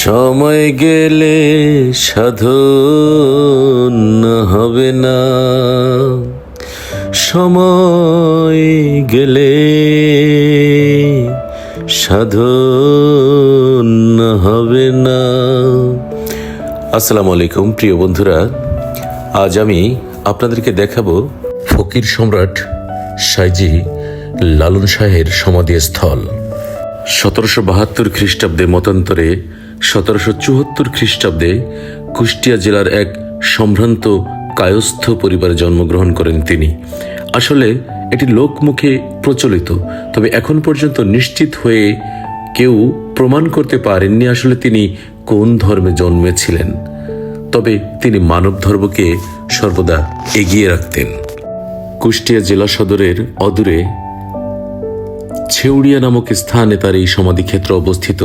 সময় গেলে সাধন হবে না, সময় গেলে সাধন হবে না। আসসালামু আলাইকুম প্রিয় বন্ধুরা, আজ আমি আপনাদেরকে দেখাবো ফকির সম্রাট সাইজি লালন শাহের সমাধিস্থল। 1772 খ্রিস্টাব্দে মতান্তরে 1774 খ্রিস্টাব্দে কুষ্টিয়া জেলার এক সম্ভ্রান্ত কায়স্থ পরিবারে জন্মগ্রহণ করেন তিনি। আসলে এটি লোকমুখে প্রচলিত, তবে এখন পর্যন্ত নিশ্চিত হয়ে কেউ প্রমাণ করতে পারেননি আসলে তিনি কোন ধর্মে জন্মেছিলেন। তবে তিনি মানব ধর্মকে সর্বদা এগিয়ে রাখতেন। কুষ্টিয়া জেলা সদরের অদূরে ছেউড়িয়া নামক স্থানে তার এই সমাধিক্ষেত্র অবস্থিত।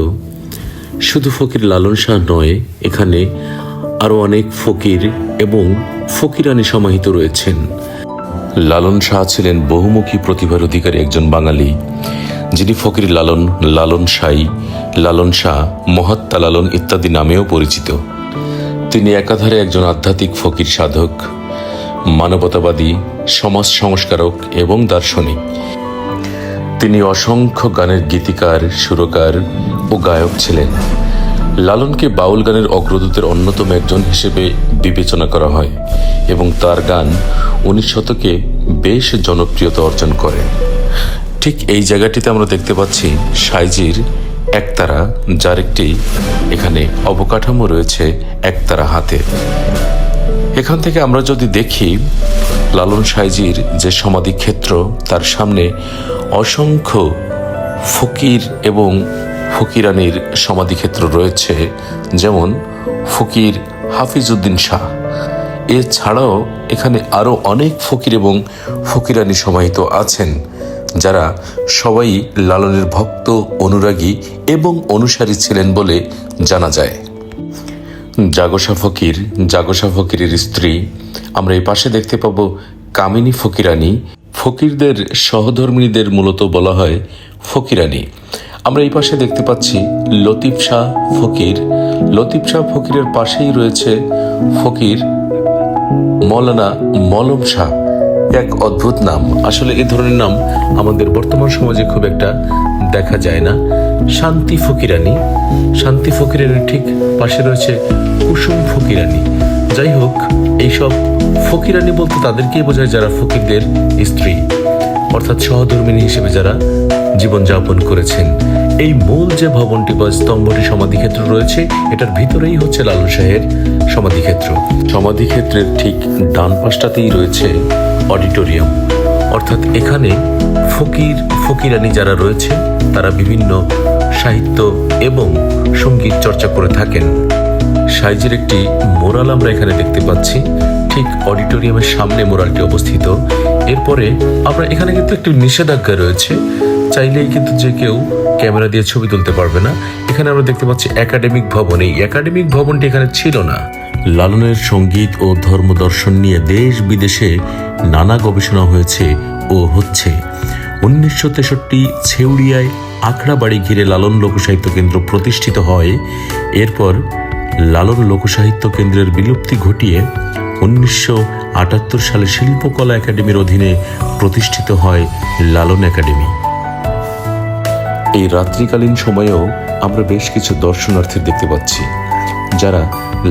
শুধু ফকির লালন শাহ নয়, এখানে আরো অনেক ফকির এবং ফকিরানি সমাহিত রয়েছেন। লালন শাহ ছিলেন বহুমুখী প্রতিভার অধিকারী একজন বাঙালি, যিনি ফকির লালন, লালন শাহী, লালন শাহ, মহাত্মা লালন ইত্যাদি নামেও পরিচিত। তিনি একাধারে একজন আধ্যাত্মিক ফকির সাধক, মানবতাবাদী, সমাজ সংস্কারক এবং দার্শনিক। তিনি অসংখ্য গানের গীতিকার, সুরকার ও গায়ক ছিলেন। লালনকে বাউল গানের অগ্রদূতের অন্যতম একজন হিসেবে বিবেচনা করা হয় এবং তার গান 19 শতকে বেশ জনপ্রিয়তা অর্জন করে। ঠিক এই জায়গাটিতে আমরা দেখতে পাচ্ছি সাইজির একতারা, যার একটি এখানে অবকাঠামো রয়েছে একতারা হাতে। এখান থেকে আমরা যদি দেখি লালন সাইজির যে সমাধিক্ষেত্র, তার সামনে অসংখ্য ফকির এবং ফকিরানির সমাধিক্ষেত্র রয়েছে, যেমন ফকির হাফিজউদ্দিন শাহ। এছাড়াও এখানে আরো অনেক ফকির এবং ফকিরানি সমাহিত আছেন, যারা সবাই লালনের ভক্ত, অনুরাগী এবং অনুসারী ছিলেন বলে জানা যায়। জাগোসা ফকির, জাগোসা ফকিরের স্ত্রী। আমরা এই পাশে দেখতে পাবো কামিনী ফকিরানি। ফকিরদের সহধর্মিনীদের মূলত বলা হয় ফকিরানি। আমরা এই পাশে দেখতে পাচ্ছি লতিফ শাহ ফকির। লতিফ শাহ ফকিরের পাশেই রয়েছে ফকির মৌলানা মলম শাহ। এক অদ্ভুত নাম, আসলে এ ধরনের নাম আমাদের বর্তমান সমাজে খুব একটা দেখা যায় না। শান্তি ফকিরানি, শান্তি ফকিরানির ঠিক পাশে রয়েছে কুসুম ফকিরানি। যাই হোক, এইসব ফকিরানি বলতে তাদেরকেই বোঝায় যারা ফকিরদের স্ত্রী, অর্থাৎ সহধর্মিনী হিসেবে যারা জীবনযাপন করেছেন। এই মূল যে ভবনটি বা স্তম্ভটি সমাধিক্ষেত্র রয়েছে, এটার ভিতরেই হচ্ছে লালন শাহের সমাধিক্ষেত্র। সমাধিক্ষেত্রের ঠিক ডান পাশটাতেই রয়েছে অডিটোরিয়াম, অর্থাৎ এখানে ফকির ফকিরানি যারা রয়েছে তারা বিভিন্ন সাহিত্য এবং সঙ্গীত চর্চা করে থাকেন। সাইজির একটি মোরাল আমরা এখানে দেখতে পাচ্ছি, ঠিক অডিটোরিয়ামের সামনে মোরালটি অবস্থিত। এরপরে আমরা এখানে কিন্তু একটি নিষেধাজ্ঞা রয়েছে, চাইলেই কিন্তু যে কেউ ক্যামেরা দিয়ে ছবি তুলতে পারবে না। এখানে আমরা দেখতে পাচ্ছি একাডেমিক ভবন। এই একাডেমিক ভবনটি এখানে ছিল না। লালনের সঙ্গীত ও ধর্মদর্শন নিয়ে দেশ বিদেশে নানা গবেষণা হয়েছে ও হচ্ছে। 1963 ছেউড়িয়ায় আখড়া বাড়ি ঘিরে লালন লোকসাহিত্য কেন্দ্র প্রতিষ্ঠিত হয়। এরপর লালন লোকসাহিত্য কেন্দ্রের বিলুপ্তি ঘটিয়ে 1978 সালে শিল্পকলা একাডেমির অধীনে প্রতিষ্ঠিত হয় লালন একাডেমি। এই রাত্রিকালীন সময়েও আমরা বেশ কিছু দর্শনার্থী দেখতে পাচ্ছি, যারা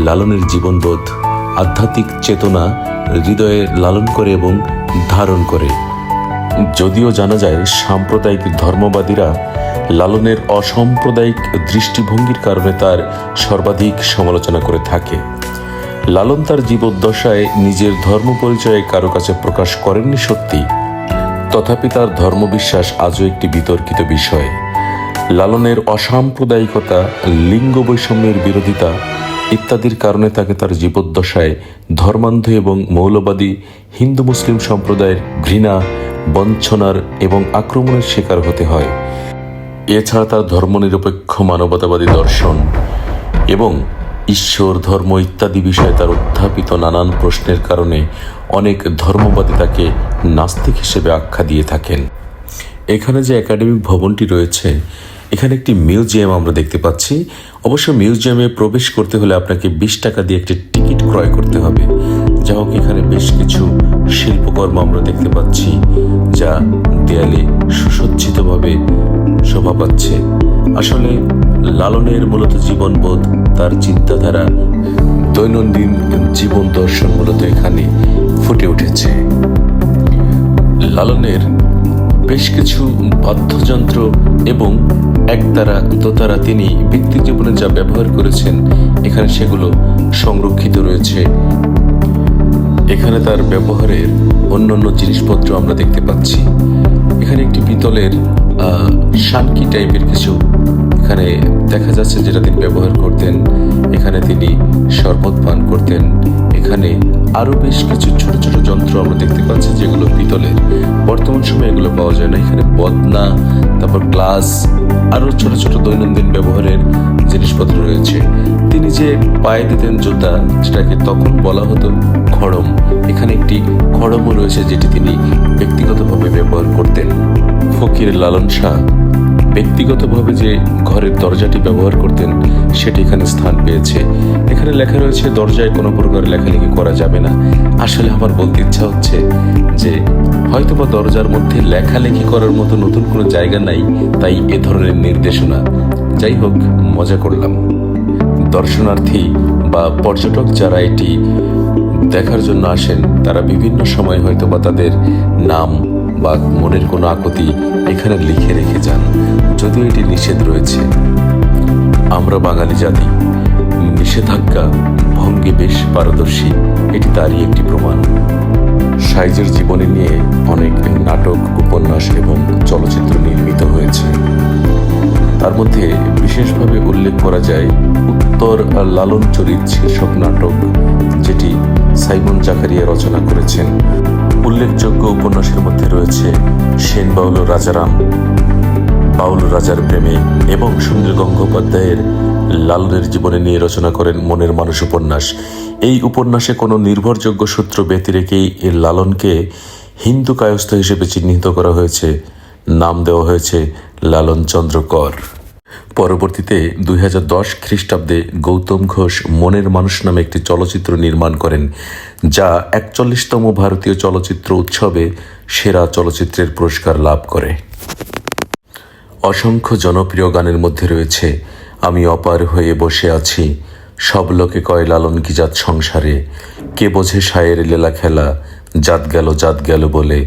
লালনের জীবনবোধ, আধ্যাত্মিক চেতনা হৃদয়ে লালন করে এবং ধারণ করে। যদিও জানা যায় সাম্প্রদায়িক ধর্মবাদীরা লালনের অসাম্প্রদায়িক দৃষ্টিভঙ্গির কারণে তার সর্বাধিক সমালোচনা করে থাকে। লালন তার জীবদ্দশায় নিজের ধর্ম পরিচয় কারো কাছে প্রকাশ করেননি সত্যি, তথাপি তার ধর্মবিশ্বাস আজও একটি বিতর্কিত বিষয়। লালনের অসাম্প্রদায়িকতা, লিঙ্গ বৈষম্যের বিরোধিতা ইত্যাদির কারণে তাকে তার জীবদ্দশায় ধর্মান্ধ এবং মৌলবাদী হিন্দু মুসলিম সম্প্রদায়ের ঘৃণা, বঞ্চনার এবং আক্রমণের শিকার হতে হয়। এছাড়া তার ধর্মনিরপেক্ষ মানবতাবাদী দর্শন এবং ঈশ্বর, ধর্ম ইত্যাদি বিষয়ে তার উত্থাপিত নানান প্রশ্নের কারণে অনেক ধর্মবাদী তাকে নাস্তিক হিসেবে আখ্যা দিয়ে থাকেন। এখানে যে একাডেমিক ভবনটি রয়েছে, এখানে একটি মিউজিয়াম আমরা দেখতে পাচ্ছি। অবশ্য মিউজিয়ামে প্রবেশ করতে হলে আপনাকে 20 টাকা দিয়ে একটি টিকিট ক্রয় করতে হবে। যা হোক, এখানে বেশ কিছু শিল্পকর্ম আমরা দেখতে পাচ্ছি, যা দেয়ালে সুসজ্জিতভাবে শোভা পাচ্ছে। আসলে লালনের মূলত জীবনবোধ, তার চিন্তাধারা, দৈনন্দিন জীবন দর্শন মূলত এখানে ফুটে উঠেছে। লালনের বেশ কিছু বাদ্যযন্ত্র এবং একতারা দোতারা তিনি ব্যক্তি জীবনে যা ব্যবহার করেছেন এখানে সেগুলো সংরক্ষিত রয়েছে। এখানে তার ব্যবহারের অন্যান্য জিনিসপত্র আমরা দেখতে পাচ্ছি। এখানে একটি পিতলের শানকি টাইপের কিছু এখানে দেখা যাচ্ছে, যেটা তিনি ব্যবহার করতেন। এখানে তিনি শরবত পান করতেন। এখানে আরো বেশ কিছু ছোট ছোট যন্ত্র আমরা দেখতে পাচ্ছি, যেগুলো পিতলের। বর্তমান সময়ে এগুলো পাওয়া যায় না। এখানে বদনা, তারপর গ্লাস, আরো ছোট ছোট দৈনন্দিন ব্যবহারের জিনিসপত্র রয়েছে। তিনি যে পায়ে দিতেন জুতা, যেটাকে তখন বলা হতো খড়ম, এখানে একটি খড়মও রয়েছে, যেটি তিনি ব্যক্তিগতভাবে ব্যবহার করতেন। ফকির লালন শাহ ব্যক্তিগতভাবে যে ঘরের দরজাটি ব্যবহার করতেন সেটি এখানে স্থান পেয়েছে। এখানে লেখা রয়েছে দরজায় কোনো প্রকার লেখালেখি করা যাবে না। আসলে আমার বলতে ইচ্ছা হচ্ছে যে হয়তোবা দরজার মধ্যে লেখালেখি করার মতো নতুন কোনো জায়গা নাই, তাই এ ধরনের নির্দেশনা। যাই হোক, মজা করলাম। দর্শনার্থী বা পর্যটক যারা এটি দেখার জন্য আসেন, তারা বিভিন্ন সময় হয়তোবা তাদের নাম বা মনের কোনো আকুতি এখানে লিখে রেখে যান, যদিও এটি নিষেধ রয়েছে। আমরা বাঙালি জাতি নিষেধাজ্ঞা ভঙ্গে বেশ পারদর্শী, এটি তারই একটি প্রমাণ। সাইজের জীবনী নিয়ে অনেক নাটক, উপন্যাস এবং চলচ্চিত্র নির্মিত হয়েছে। তার মধ্যে বিশেষভাবে উল্লেখ করা যায় উত্তর লালন চরিত শীর্ষক নাটক, যেটি সাইমন জাকারিয়া রচনা করেছেন। উল্লেখযোগ্য উপন্যাসের মধ্যে রয়েছে সেন বাউল রাজারাম, বাউল রাজার প্রেমে, এবং সুনীল গঙ্গোপাধ্যায়ের লালনের জীবনে নিয়ে রচনা করেন মনের মানুষ উপন্যাস। এই উপন্যাসে কোনো নির্ভরযোগ্য সূত্র ব্যতি রেখেই এর লালনকে হিন্দু কায়স্থ হিসেবে চিহ্নিত করা হয়েছে। নাম দেওয়া হয়েছে লালন চন্দ্র কর। পরবর্তীতে 2010 খ্রিস্টাব্দে গৌতম ঘোষ মনের মানুষ নামে একটি চলচ্চিত্র নির্মাণ করেন, যা 41তম ভারতীয় চলচ্চিত্র উৎসবে সেরা চলচ্চিত্রের পুরস্কার লাভ করে। অসংখ্য জনপ্রিয় গানের মধ্যে রয়েছে আমি অপার হয়ে বসে আছি, সব লোকে কয় লালন কি জাত সংসারে, কে বোঝে সায়ের লীলা খেলা, জাত গেল বলে,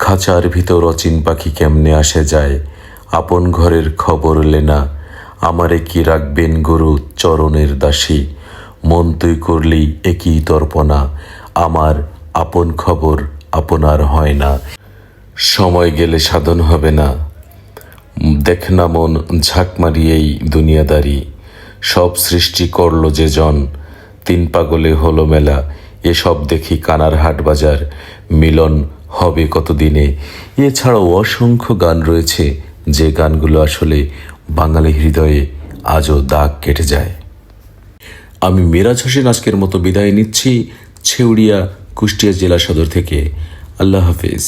খাঁচার ভিতর অচিন পাখি কেমনে আসে যায়, আপন ঘরের খবর লেনা, আমারে কি রাখবেন গুরু চরণের দাসী, মন তুই করলি একই তর্পণা, আমার আপন খবর আপনার হয় না, সময় গেলে সাধন হবে না, দেখ না মন ঝাঁক মারিয়েই দুনিয়াদারি, সব সৃষ্টি করল যে জন, তিন পাগলে হলো মেলা, এসব দেখি কানার হাট বাজার, মিলন হবে কতদিনে। এছাড়াও অসংখ্য গান রয়েছে, যে গানগুলো আসলে বাঙালি হৃদয়ে আজও দাগ কেটে যায়। আমি মিরাজ হোসেন আজকের মতো বিদায় নিচ্ছি ছেউড়িয়া, কুষ্টিয়া জেলা সদর থেকে। আল্লাহ হাফেজ।